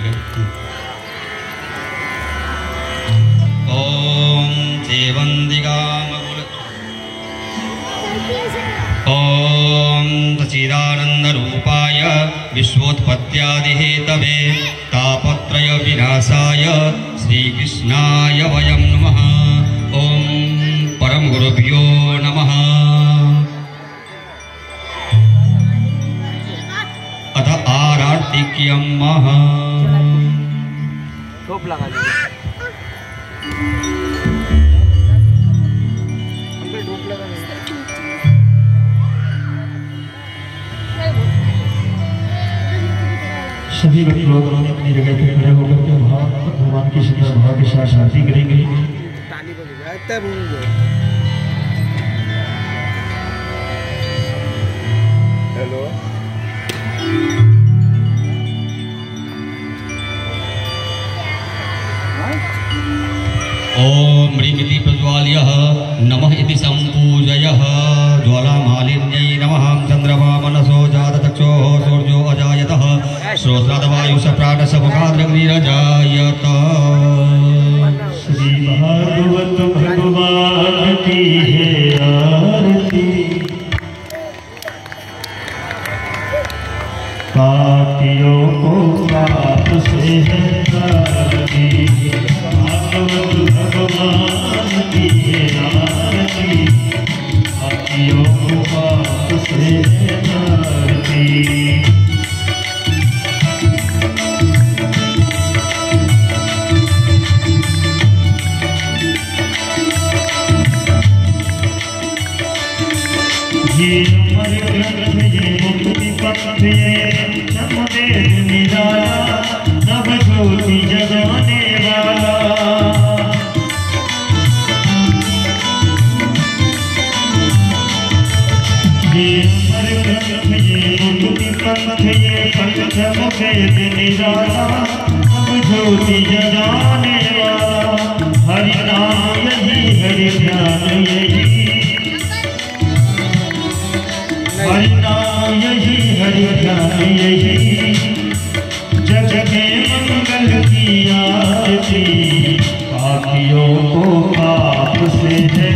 ठीक है। ओम ओम सच्चिदानंदरूपाय विश्वोत्पत्त्यादिहेतवे तापत्रय विनाशाय श्रीकृष्णाय वयं नमः। ओम परम गुरुभ्यो नमः। अथ आरार्तिक्यं महा सभी भक्त लोग अपनी जगह पे खड़े होकर के भगवान की श्रद्धा भाव के साथ आरती करेंगे। हेलो ओम ह्रीमिति प्रज्वाल्यः नमः इति संपूजयः ज्वालामालिन्यै नमः। चंद्रमा मनसो जातचक्षुः सूर्यो अजायतः श्रोत्रादवायुष प्राणस मुखाद्रग्निरजायत। श्री भागवत भगवान की है आरती। पापियों को पाप से है आरती। भागवत भगवान की है आरती। पापियों को पाप से है आरती। ये अमर ग्रंथ ये मुक्ति पथ ये नमदेव निराला नव ज्योति जगाने वाला। ये अमर ग्रंथ ये मुक्ति पथ ये नमदेव निराला नव ज्योति जगाने वाला। हरि नाम यही हरि ध्यान यही हरि नाम यही हरि ध्यान यही जग में मंगल की आरती। पापियों को पाप से है